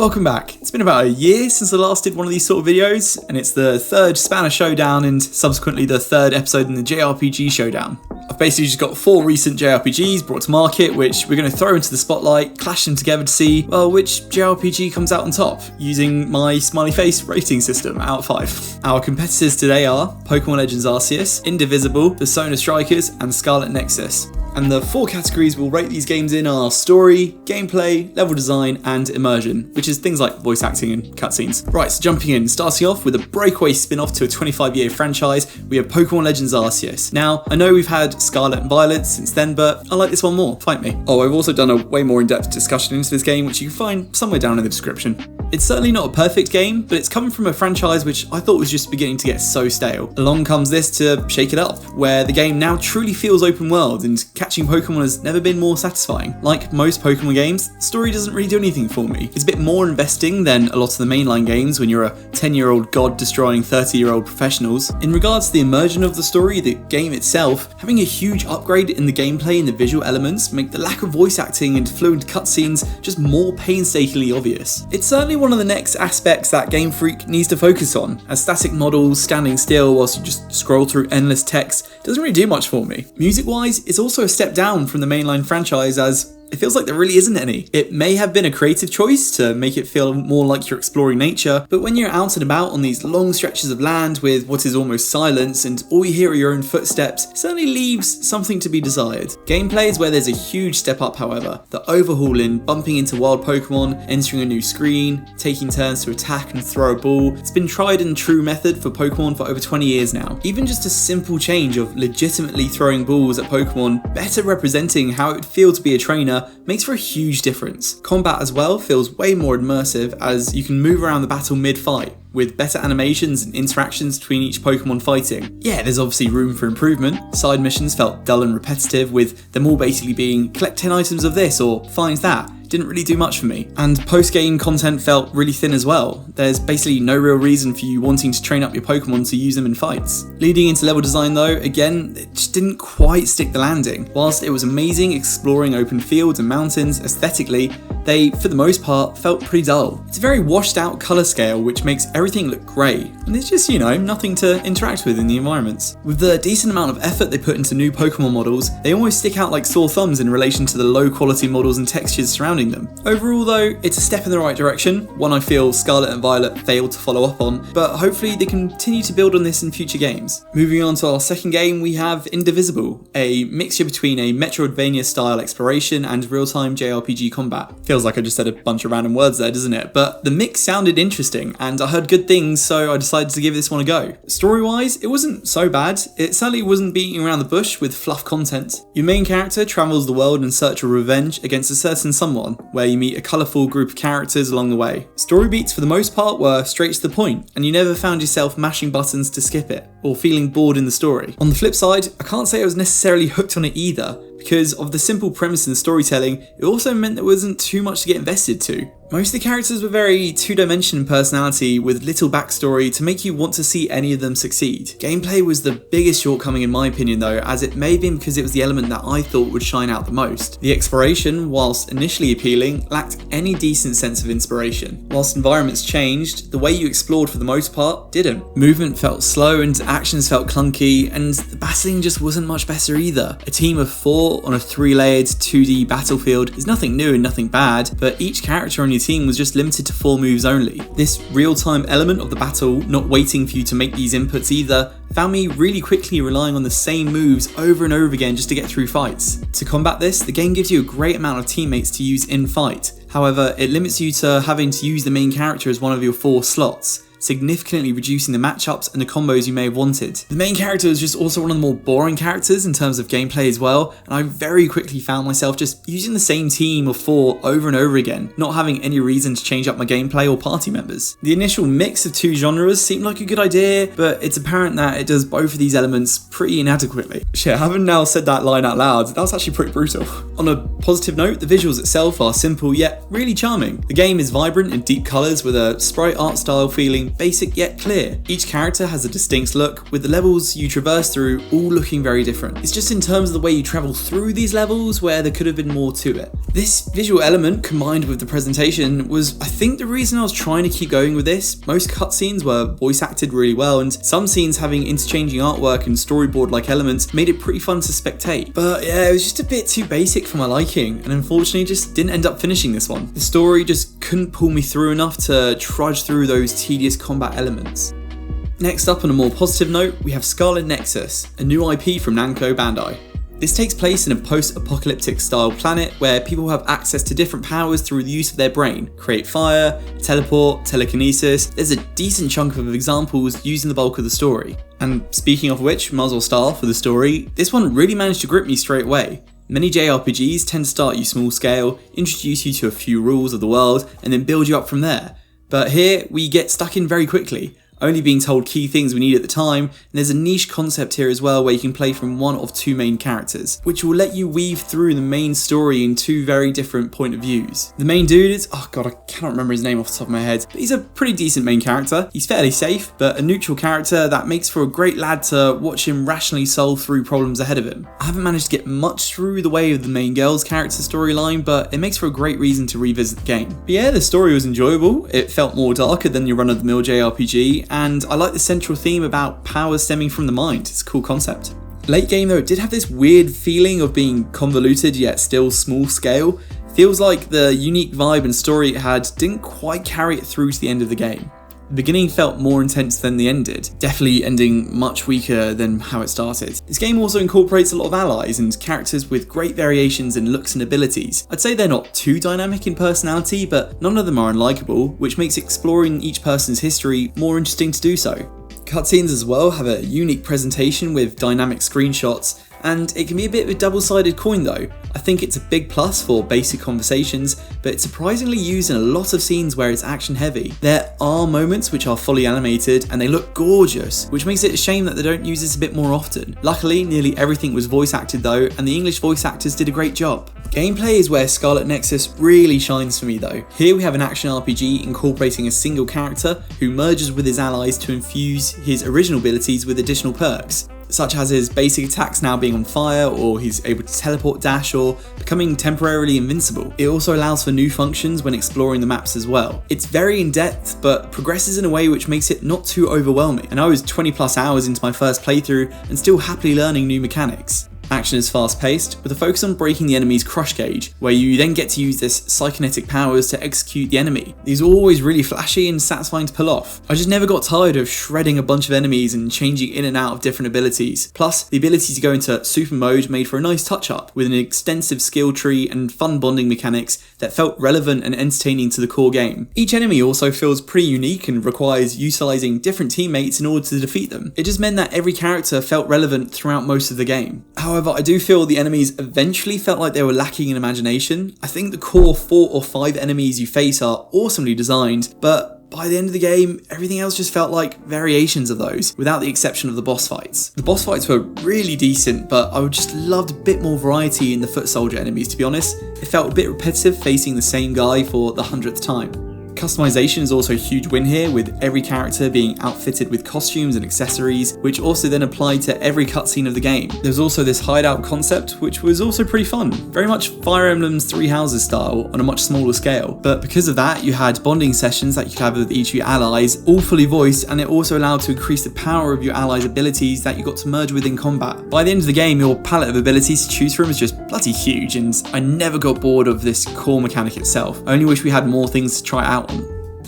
Welcome back. It's been about a year since I last did one of these sort of videos, and it's the third Spanner Showdown and subsequently the third episode in the JRPG Showdown. I've basically just got 4 recent JRPGs brought to market, which we're going to throw into the spotlight, clash them together to see, well, which JRPG comes out on top, using my smiley face rating system out of 5. Our competitors today are Pokémon Legends Arceus, Indivisible, Persona Strikers, and Scarlet Nexus. And the 4 categories we'll rate these games in are story, gameplay, level design, and immersion, which is things like voice acting and cutscenes. Right, so jumping in, starting off with a breakaway spin-off to a 25-year franchise, we have Pokémon Legends Arceus. Now, I know we've had Scarlet and Violet since then, but I like this one more, fight me. Oh, I've also done a way more in-depth discussion into this game, which you can find somewhere down in the description. It's certainly not a perfect game, but it's coming from a franchise which I thought was just beginning to get so stale. Along comes this to shake it up, where the game now truly feels open world, and catching Pokemon has never been more satisfying. Like most Pokemon games, the story doesn't really do anything for me. It's a bit more investing than a lot of the mainline games when you're a 10-year-old god destroying 30-year-old professionals. In regards to the immersion of the story, the game itself, having a huge upgrade in the gameplay and the visual elements make the lack of voice acting and fluent cutscenes just more painstakingly obvious. It's certainly one of the next aspects that Game Freak needs to focus on, as static models standing still whilst you just scroll through endless text doesn't really do much for me. Music-wise, it's also a step down from the mainline franchise, as it feels like there really isn't any. It may have been a creative choice to make it feel more like you're exploring nature, but when you're out and about on these long stretches of land with what is almost silence and all you hear are your own footsteps, it certainly leaves something to be desired. Gameplay is where there's a huge step up, however. The overhaul in bumping into wild Pokemon, entering a new screen, taking turns to attack and throw a ball, it's been tried and true method for Pokemon for over 20 years now. Even just a simple change of legitimately throwing balls at Pokemon, better representing how it would feel to be a trainer, makes for a huge difference. Combat as well feels way more immersive, as you can move around the battle mid-fight, with better animations and interactions between each Pokemon fighting. Yeah, there's obviously room for improvement. Side missions felt dull and repetitive, with them all basically being collect 10 items of this or find that. Didn't really do much for me. And post-game content felt really thin as well. There's basically no real reason for you wanting to train up your Pokemon to use them in fights. Leading into level design though, again, it just didn't quite stick the landing. Whilst it was amazing exploring open fields and mountains aesthetically, they, for the most part, felt pretty dull. It's a very washed out colour scale which makes everything look grey, and there's just, nothing to interact with in the environments. With the decent amount of effort they put into new Pokemon models, they almost stick out like sore thumbs in relation to the low quality models and textures surrounding them. Overall though, it's a step in the right direction, one I feel Scarlet and Violet failed to follow up on, but hopefully they continue to build on this in future games. Moving on to our second game, we have Indivisible, a mixture between a Metroidvania style exploration and real-time JRPG combat. Feels like I just said a bunch of random words there, doesn't it? But the mix sounded interesting, and I heard good things, so I decided to give this one a go. Story-wise, it wasn't so bad. It certainly wasn't beating around the bush with fluff content. Your main character travels the world in search of revenge against a certain someone, where you meet a colourful group of characters along the way. Story beats for the most part were straight to the point, and you never found yourself mashing buttons to skip it, or feeling bored in the story. On the flip side, I can't say I was necessarily hooked on it either. Because of the simple premise in the storytelling, it also meant there wasn't too much to get invested to. Most of the characters were very two-dimensional in personality with little backstory to make you want to see any of them succeed. Gameplay was the biggest shortcoming in my opinion though, as it may have been because it was the element that I thought would shine out the most. The exploration, whilst initially appealing, lacked any decent sense of inspiration. Whilst environments changed, the way you explored for the most part didn't. Movement felt slow and actions felt clunky, and the battling just wasn't much better either. A team of 4 on a 3-layered 2D battlefield is nothing new and nothing bad, but each character on your team was just limited to 4 moves only. This real-time element of the battle, not waiting for you to make these inputs either, found me really quickly relying on the same moves over and over again just to get through fights. To combat this, the game gives you a great amount of teammates to use in fight. However, it limits you to having to use the main character as one of your 4 slots, significantly reducing the matchups and the combos you may have wanted. The main character is just also one of the more boring characters in terms of gameplay as well, and I very quickly found myself just using the same team of 4 over and over again, not having any reason to change up my gameplay or party members. The initial mix of 2 genres seemed like a good idea, but it's apparent that it does both of these elements pretty inadequately. Shit, having now said that line out loud, that was actually pretty brutal. On a positive note, the visuals itself are simple yet really charming. The game is vibrant in deep colours with a sprite art style feeling basic yet clear. Each character has a distinct look, with the levels you traverse through all looking very different. It's just in terms of the way you travel through these levels where there could have been more to it. This visual element combined with the presentation was, I think, the reason I was trying to keep going with this. Most cutscenes were voice acted really well, and some scenes having interchanging artwork and storyboard-like elements made it pretty fun to spectate. But yeah, it was just a bit too basic for my liking, and unfortunately just didn't end up finishing this one. The story just couldn't pull me through enough to trudge through those tedious combat elements. Next up, on a more positive note, we have Scarlet Nexus, a new IP from Namco Bandai. This takes place in a post-apocalyptic style planet where people have access to different powers through the use of their brain. Create fire, teleport, telekinesis. There's a decent chunk of examples using the bulk of the story. And speaking of which, muzzle style for the story, this one really managed to grip me straight away. Many JRPGs tend to start you small scale, introduce you to a few rules of the world, and then build you up from there. But here, we get stuck in very quickly, only being told key things we need at the time, and there's a niche concept here as well where you can play from one of two main characters, which will let you weave through the main story in two very different point of views. The main dude is, oh god, I cannot remember his name off the top of my head, but he's a pretty decent main character. He's fairly safe, but a neutral character that makes for a great lad to watch him rationally solve through problems ahead of him. I haven't managed to get much through the way of the main girl's character storyline, but it makes for a great reason to revisit the game. But yeah, the story was enjoyable. It felt more darker than your run-of-the-mill JRPG, and I like the central theme about powers stemming from the mind. It's a cool concept. Late game though, it did have this weird feeling of being convoluted yet still small scale. Feels like the unique vibe and story it had didn't quite carry it through to the end of the game. The beginning felt more intense than the end did, definitely ending much weaker than how it started. This game also incorporates a lot of allies and characters with great variations in looks and abilities. I'd say they're not too dynamic in personality, but none of them are unlikable, which makes exploring each person's history more interesting to do so. Cutscenes as well have a unique presentation with dynamic screenshots, and it can be a bit of a double-sided coin though. I think it's a big plus for basic conversations, but it's surprisingly used in a lot of scenes where it's action heavy. There are moments which are fully animated and they look gorgeous, which makes it a shame that they don't use this a bit more often. Luckily, nearly everything was voice acted though, and the English voice actors did a great job. Gameplay is where Scarlet Nexus really shines for me though. Here we have an action RPG incorporating a single character who merges with his allies to infuse his original abilities with additional perks, such as his basic attacks now being on fire, or he's able to teleport dash, or becoming temporarily invincible. It also allows for new functions when exploring the maps as well. It's very in-depth, but progresses in a way which makes it not too overwhelming, and I was 20 plus hours into my first playthrough and still happily learning new mechanics. Action is fast-paced, with a focus on breaking the enemy's crush gauge, where you then get to use this psychokinetic powers to execute the enemy. These are always really flashy and satisfying to pull off. I just never got tired of shredding a bunch of enemies and changing in and out of different abilities. Plus, the ability to go into super mode made for a nice touch-up, with an extensive skill tree and fun bonding mechanics that felt relevant and entertaining to the core game. Each enemy also feels pretty unique and requires utilising different teammates in order to defeat them. It just meant that every character felt relevant throughout most of the game. However, I do feel the enemies eventually felt like they were lacking in imagination. I think the core 4 or 5 enemies you face are awesomely designed, but by the end of the game, everything else just felt like variations of those, without the exception of the boss fights. The boss fights were really decent, but I would just loved a bit more variety in the foot soldier enemies, to be honest. It felt a bit repetitive facing the same guy for the 100th time. Customization is also a huge win here, with every character being outfitted with costumes and accessories, which also then applied to every cutscene of the game. There's also this hideout concept, which was also pretty fun, very much Fire Emblem's Three Houses style on a much smaller scale. But because of that, you had bonding sessions that you could have with each of your allies, all fully voiced, and it also allowed to increase the power of your allies' abilities that you got to merge with in combat. By the end of the game, your palette of abilities to choose from is just bloody huge, and I never got bored of this core mechanic itself. I only wish we had more things to try out on.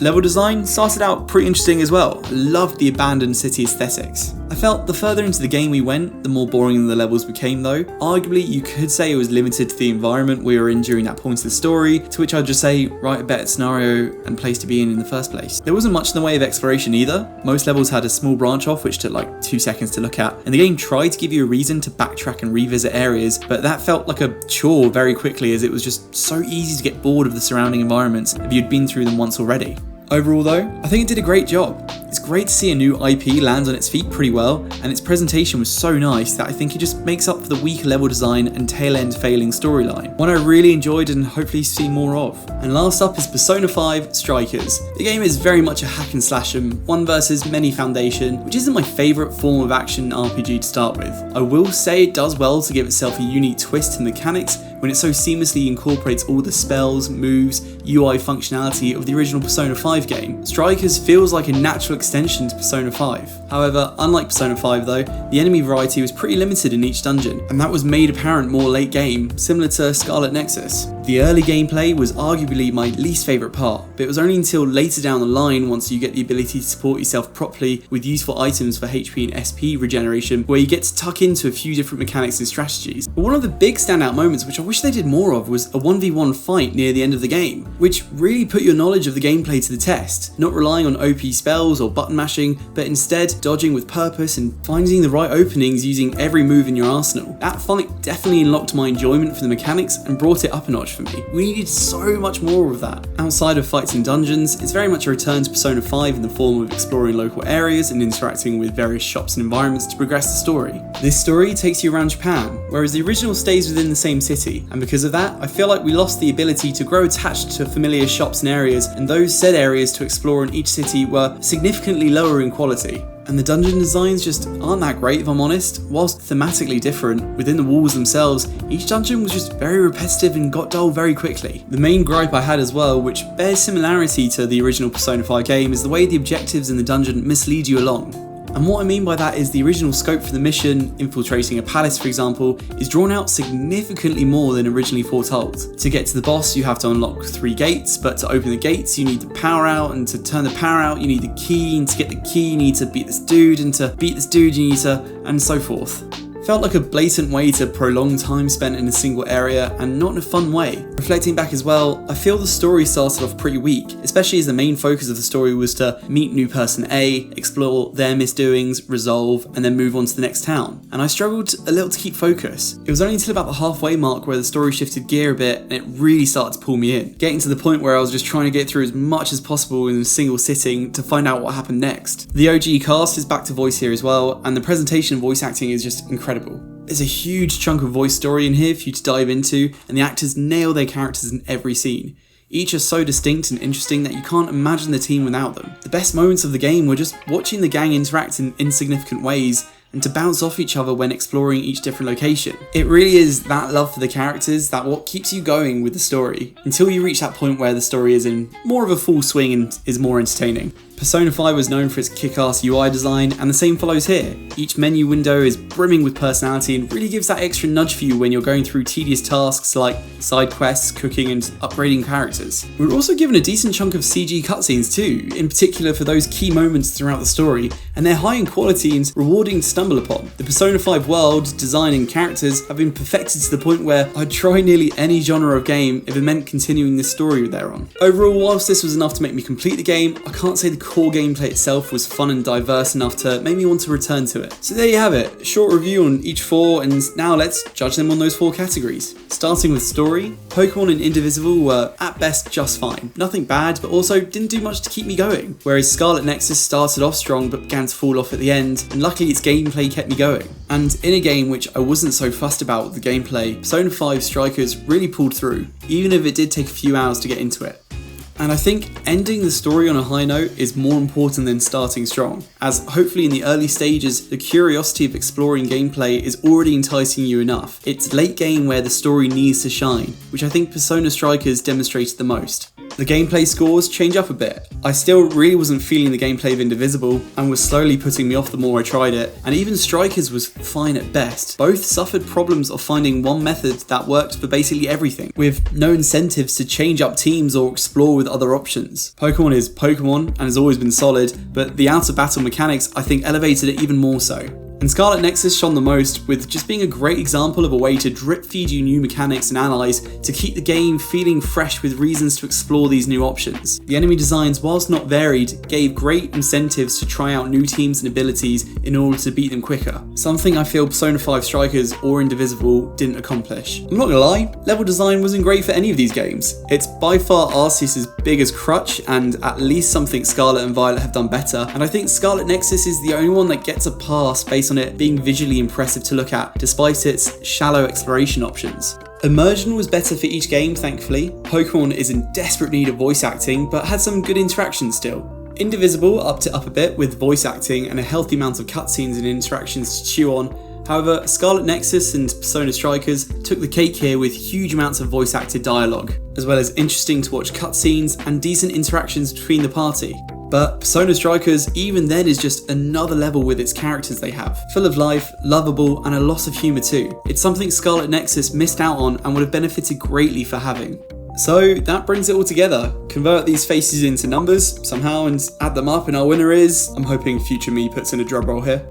Level design started out pretty interesting as well. I loved the abandoned city aesthetics. I felt the further into the game we went, the more boring the levels became though. Arguably, you could say it was limited to the environment we were in during that point of the story, to which I'd just say, write a better scenario and place to be in the first place. There wasn't much in the way of exploration either. Most levels had a small branch off which took like 2 seconds to look at, and the game tried to give you a reason to backtrack and revisit areas, but that felt like a chore very quickly, as it was just so easy to get bored of the surrounding environments if you'd been through them once already. Overall though, I think it did a great job. It's great to see a new IP land on its feet pretty well, and its presentation was so nice that I think it just makes up for the weaker level design and tail-end failing storyline, one I really enjoyed and hopefully see more of. And last up is Persona 5 Strikers. The game is very much a hack and slash 'em, one versus many foundation, which isn't my favourite form of action RPG to start with. I will say it does well to give itself a unique twist in mechanics when it so seamlessly incorporates all the spells, moves, UI functionality of the original Persona 5 game. Strikers feels like a natural extension to Persona 5. However, unlike Persona 5 though, the enemy variety was pretty limited in each dungeon, and that was made apparent more late game, similar to Scarlet Nexus. The early gameplay was arguably my least favourite part, but it was only until later down the line, once you get the ability to support yourself properly with useful items for HP and SP regeneration, where you get to tuck into a few different mechanics and strategies. But one of the big standout moments, which I wish they did more of, was a 1v1 fight near the end of the game, which really put your knowledge of the gameplay to the test, not relying on OP spells or button mashing, but instead dodging with purpose and finding the right openings using every move in your arsenal. That fight definitely unlocked my enjoyment for the mechanics and brought it up a notch for me. We needed so much more of that. Outside of fights and dungeons, it's very much a return to Persona 5 in the form of exploring local areas and interacting with various shops and environments to progress the story. This story takes you around Japan, whereas the original stays within the same city, and because of that, I feel like we lost the ability to grow attached to familiar shops and areas, and those said areas to explore in each city were significantly lower in quality. And the dungeon designs just aren't that great, if I'm honest. Whilst thematically different, within the walls themselves, each dungeon was just very repetitive and got dull very quickly. The main gripe I had as well, which bears similarity to the original Persona 5 game, is the way the objectives in the dungeon mislead you along. And what I mean by that is the original scope for the mission, infiltrating a palace for example, is drawn out significantly more than originally foretold. To get to the boss you have to unlock 3 gates, but to open the gates you need the power out, and to turn the power out you need the key, and to get the key you need to beat this dude, and to beat this dude you need to, and so forth. Felt like a blatant way to prolong time spent in a single area, and not in a fun way. Reflecting back as well, I feel the story started off pretty weak, especially as the main focus of the story was to meet new person A, explore their misdoings, resolve, and then move on to the next town. And I struggled a little to keep focus. It was only until about the halfway mark where the story shifted gear a bit and it really started to pull me in, getting to the point where I was just trying to get through as much as possible in a single sitting to find out what happened next. The OG cast is back to voice here as well, and the presentation and voice acting is just incredible. There's a huge chunk of voice story in here for you to dive into, and the actors nail their characters in every scene. Each are so distinct and interesting that you can't imagine the team without them. The best moments of the game were just watching the gang interact in insignificant ways and to bounce off each other when exploring each different location. It really is that love for the characters that what keeps you going with the story, until you reach that point where the story is in more of a full swing and is more entertaining. Persona 5 was known for its kick-ass UI design, and the same follows here. Each menu window is brimming with personality and really gives that extra nudge for you when you're going through tedious tasks like side quests, cooking, and upgrading characters. We were also given a decent chunk of CG cutscenes too, in particular for those key moments throughout the story, and they're high in quality and rewarding to stumble upon. The Persona 5 world, design, and characters have been perfected to the point where I'd try nearly any genre of game if it meant continuing this story they're on. Overall, whilst this was enough to make me complete the game, I can't say the core gameplay itself was fun and diverse enough to make me want to return to it. So there you have it, a short review on each 4, and now let's judge them on those 4 categories. Starting with story, Pokémon and Indivisible were at best just fine. Nothing bad, but also didn't do much to keep me going. Whereas Scarlet Nexus started off strong but began to fall off at the end, and luckily its gameplay kept me going. And in a game which I wasn't so fussed about with the gameplay, Persona 5 Strikers really pulled through, even if it did take a few hours to get into it. And I think ending the story on a high note is more important than starting strong, as hopefully in the early stages, the curiosity of exploring gameplay is already enticing you enough. It's late game where the story needs to shine, which I think Persona Strikers demonstrated the most. The gameplay scores change up a bit. I still really wasn't feeling the gameplay of Indivisible, and was slowly putting me off the more I tried it, and even Strikers was fine at best. Both suffered problems of finding one method that worked for basically everything, with no incentives to change up teams or explore with other options. Pokémon is Pokémon and has always been solid, but the out of battle mechanics I think elevated it even more so. And Scarlet Nexus shone the most with just being a great example of a way to drip feed you new mechanics and allies to keep the game feeling fresh with reasons to explore these new options. The enemy designs, whilst not varied, gave great incentives to try out new teams and abilities in order to beat them quicker, something I feel Persona 5 Strikers or Indivisible didn't accomplish. I'm not gonna lie, level design wasn't great for any of these games. It's by far Arceus' biggest crutch, and at least something Scarlet and Violet have done better, and I think Scarlet Nexus is the only one that gets a pass based on it being visually impressive to look at, despite its shallow exploration options. Immersion was better for each game, thankfully. Pokémon is in desperate need of voice acting, but had some good interactions still. Indivisible upped it up a bit with voice acting and a healthy amount of cutscenes and interactions to chew on. However, Scarlet Nexus and Persona Strikers took the cake here with huge amounts of voice acted dialogue, as well as interesting to watch cutscenes and decent interactions between the party. But Persona Strikers even then is just another level with its characters they have. Full of life, lovable, and a lot of humour too. It's something Scarlet Nexus missed out on and would have benefited greatly for having. So that brings it all together. Convert these faces into numbers somehow and add them up, and our winner is... I'm hoping future me puts in a drum roll here.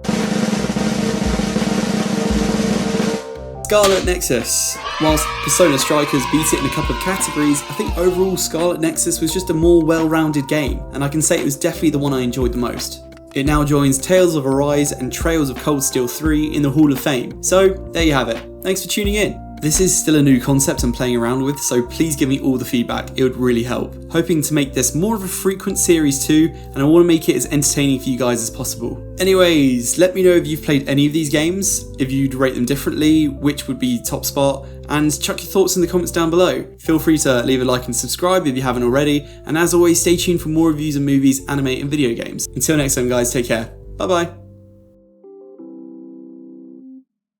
Scarlet Nexus. Whilst Persona Strikers beat it in a couple of categories, I think overall Scarlet Nexus was just a more well-rounded game, and I can say it was definitely the one I enjoyed the most. It now joins Tales of Arise and Trails of Cold Steel 3 in the Hall of Fame. So there you have it. Thanks for tuning in. This is still a new concept I'm playing around with, so please give me all the feedback, it would really help. Hoping to make this more of a frequent series too, and I want to make it as entertaining for you guys as possible. Anyways, let me know if you've played any of these games, if you'd rate them differently, which would be top spot, and chuck your thoughts in the comments down below. Feel free to leave a like and subscribe if you haven't already, and as always, stay tuned for more reviews of movies, anime and video games. Until next time guys, take care. Bye bye.